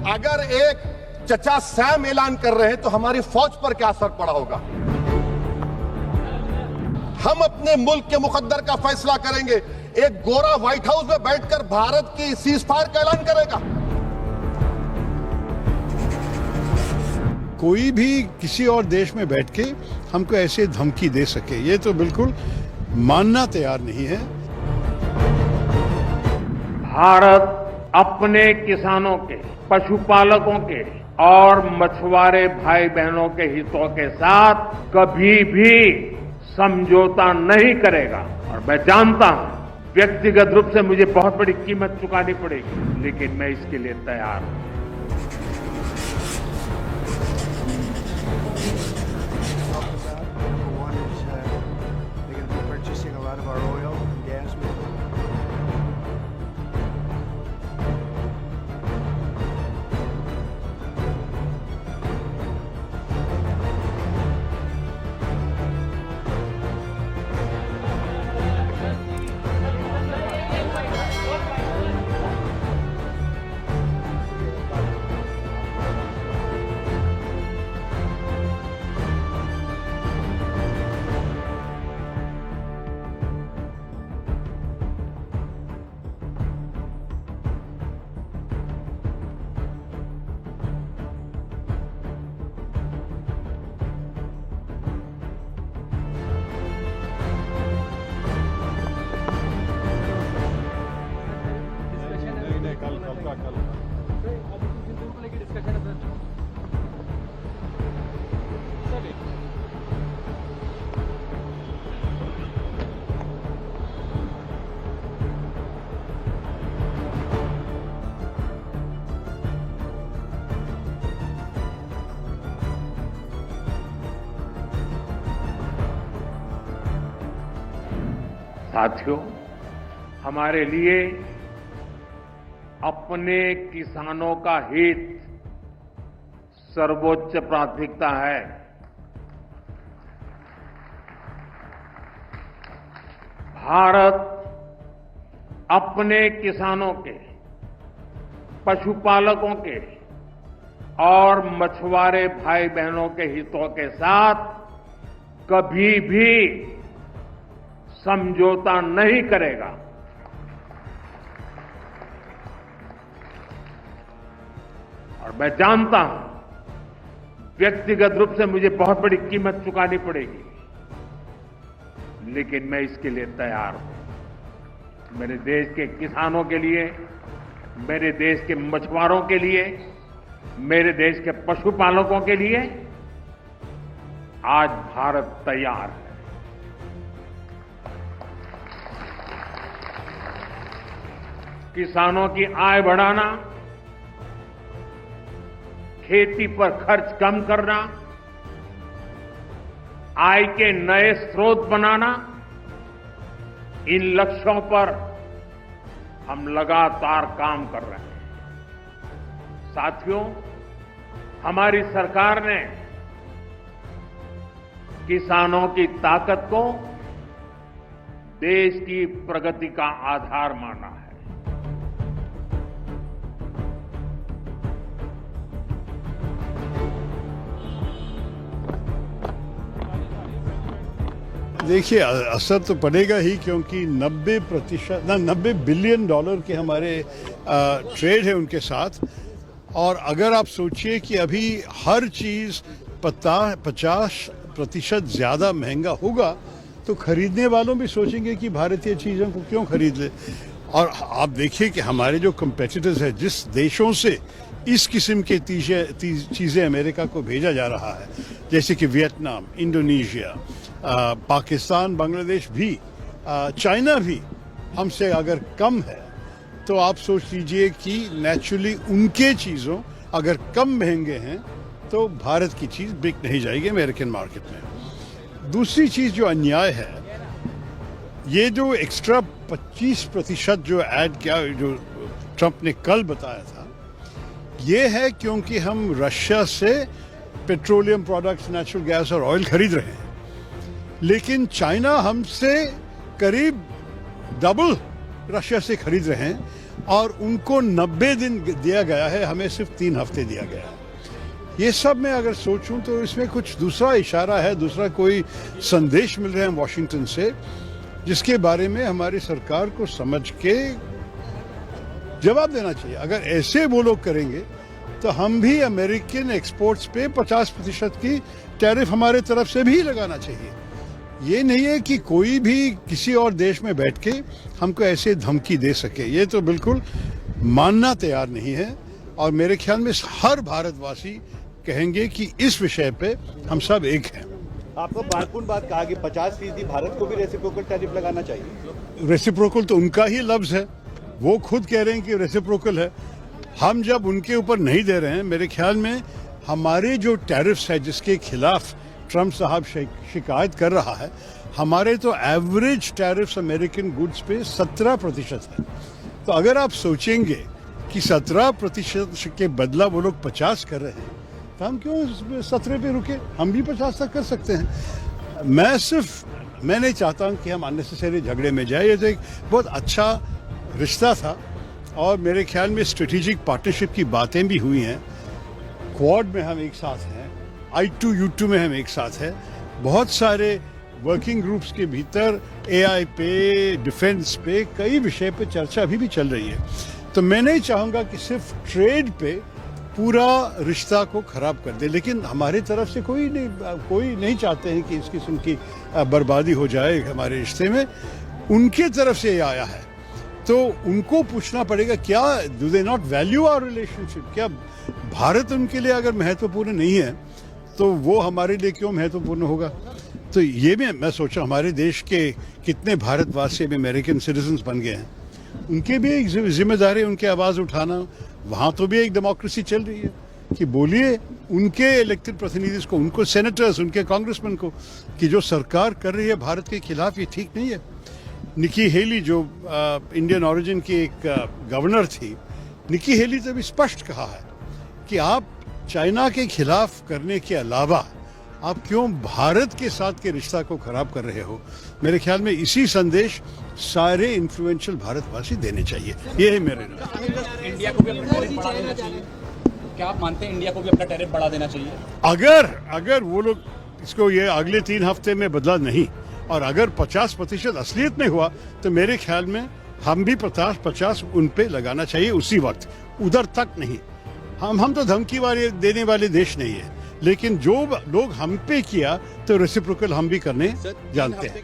अगर एक चचा सैम ऐलान कर रहे हैं तो हमारी फौज पर क्या असर पड़ा होगा। हम अपने मुल्क के मुकद्दर का फैसला करेंगे। एक गोरा व्हाइट हाउस में बैठकर भारत की सीज फायर का ऐलान करेगा। कोई भी किसी और देश में बैठ के हमको ऐसे धमकी दे सके, ये तो बिल्कुल मानना तैयार नहीं है। भारत अपने किसानों के, पशुपालकों के और मछुआरे भाई बहनों के हितों के साथ कभी भी समझौता नहीं करेगा। और मैं जानता हूं व्यक्तिगत रूप से मुझे बहुत बड़ी कीमत चुकानी पड़ेगी, लेकिन मैं इसके लिए तैयार हूं। साथियों, हमारे लिए अपने किसानों का हित सर्वोच्च प्राथमिकता है। भारत अपने किसानों के, पशुपालकों के और मछुआरे भाई बहनों के हितों के साथ कभी भी समझौता नहीं करेगा। और मैं जानता हूं व्यक्तिगत रूप से मुझे बहुत बड़ी कीमत चुकानी पड़ेगी, लेकिन मैं इसके लिए तैयार हूं। मेरे देश के किसानों के लिए, मेरे देश के मछुआरों के लिए, मेरे देश के पशुपालकों के लिए आज भारत तैयार है। किसानों की आय बढ़ाना, खेती पर खर्च कम करना, आय के नए स्रोत बनाना, इन लक्ष्यों पर हम लगातार काम कर रहे हैं। साथियों, हमारी सरकार ने किसानों की ताकत को देश की प्रगति का आधार माना है। देखिए, असर तो पड़ेगा ही, क्योंकि 90 बिलियन डॉलर के हमारे ट्रेड है उनके साथ। और अगर आप सोचिए कि अभी हर चीज़ 50% ज़्यादा महंगा होगा, तो खरीदने वालों भी सोचेंगे कि भारतीय चीज़ों को क्यों खरीद ले। और आप देखिए कि हमारे जो कंपेटिटर्स हैं, जिस देशों से इस किस्म की चीज़ें अमेरिका को भेजा जा रहा है, जैसे कि वियतनाम, इंडोनेशिया, पाकिस्तान, बांग्लादेश भी, चाइना भी हमसे अगर कम है, तो आप सोच लीजिए कि नेचुरली उनके चीज़ों अगर कम महंगे हैं तो भारत की चीज़ बिक नहीं जाएगी अमेरिकन मार्केट में। दूसरी चीज़ जो अन्याय है, ये जो एक्स्ट्रा 25% जो ऐड किया, जो ट्रंप ने कल बताया था, ये है क्योंकि हम रशिया से पेट्रोलियम प्रोडक्ट्स, नेचुरल गैस और ऑयल खरीद रहे हैं, लेकिन चाइना हमसे करीब डबल रशिया से खरीद रहे हैं। और उनको 90 दिन दिया गया है, हमें सिर्फ 3 हफ्ते दिया गया है। ये सब मैं अगर सोचूं तो इसमें कुछ दूसरा इशारा है, दूसरा कोई संदेश मिल रहे हैं वॉशिंगटन से, जिसके बारे में हमारी सरकार को समझ के जवाब देना चाहिए। अगर ऐसे वो लोग करेंगे तो हम भी अमेरिकन एक्सपोर्ट्स पे 50% की टैरिफ हमारे तरफ से भी लगाना चाहिए। ये नहीं है कि कोई भी किसी और देश में बैठ के हमको ऐसे धमकी दे सके, ये तो बिल्कुल मानना तैयार नहीं है। और मेरे ख्याल में हर भारतवासी कहेंगे कि इस विषय पे हम सब एक हैं। आपको महत्वपूर्ण बात कहा कि 50% भारत को भी रेसिप्रोकल टैरिफ लगाना चाहिए। रेसिप्रोकल तो उनका ही लफ्ज है, वो खुद कह रहे हैं कि रेसिप्रोकल है। हम जब उनके ऊपर नहीं दे रहे हैं, मेरे ख्याल में हमारे जो टैरिफ्स है जिसके खिलाफ ट्रम्प साहब शिकायत कर रहा है, हमारे तो एवरेज टैरिफ्स अमेरिकन गुड्स पे 17% है। तो अगर आप सोचेंगे कि 17% के बदला वो लोग 50 कर रहे हैं, तो हम क्यों 17 पे रुके? हम भी 50 तक कर सकते हैं। मैं नहीं चाहता हूं कि हम अननेसेसरी झगड़े में जाए। ये तो एक बहुत अच्छा रिश्ता था और मेरे ख्याल में स्ट्रेटेजिक पार्टनरशिप की बातें भी हुई हैं। क्वाड में हम एक साथ हैं, I2U2 में हम एक साथ हैं। बहुत सारे वर्किंग ग्रुप्स के भीतर AI पे, डिफेंस पे, कई विषय पे चर्चा अभी भी चल रही है। तो मैं नहीं चाहूँगा कि सिर्फ ट्रेड पे पूरा रिश्ता को खराब कर दे, लेकिन हमारी तरफ से कोई नहीं चाहते हैं कि इस किस्म की बर्बादी हो जाए हमारे रिश्ते में। उनके तरफ से ये आया है तो उनको पूछना पड़ेगा, क्या do they not value our relationship? क्या भारत उनके लिए अगर महत्वपूर्ण नहीं है तो वो हमारे लिए क्यों महत्वपूर्ण होगा? तो ये मैं सोचा हमारे देश के कितने भारतवासी भी अमेरिकन सिटीजन्स बन गए हैं, उनके भी एक जिम्मेदारी उनकी आवाज़ उठाना। वहाँ तो भी एक डेमोक्रेसी चल रही है कि बोलिए उनके इलेक्टेड प्रतिनिधि को, उनको सेनेटर्स, उनके कांग्रेसमैन को, कि जो सरकार कर रही है भारत के खिलाफ ये ठीक नहीं है। निकी हेली जो इंडियन ओरिजिन की एक गवर्नर थी, निकी हेली ने भी स्पष्ट कहा है कि आप चाइना के खिलाफ करने के अलावा आप क्यों भारत के साथ के रिश्ता को खराब कर रहे हो? मेरे ख्याल में इसी संदेश सारे इन्फ्लुएंशियल भारतवासी देने चाहिए। ये है मेरे इंडिया को भी अपना टैरिफ बढ़ा देना चाहिए। क्या आप मानते हैं इंडिया को भी अपना टैरिफ बढ़ा देना चाहिए? अगर वो लोग इसको ये अगले 3 हफ्ते में बदला नहीं और अगर 50% असलियत में हुआ तो मेरे ख्याल में हम भी 50-50 उन पे लगाना चाहिए उसी वक्त, उधर तक नहीं। हम तो धमकी देने वाले देश नहीं है, लेकिन जो लोग हम पे किया तो रेसिप्रोकल हम भी करने जानते हैं।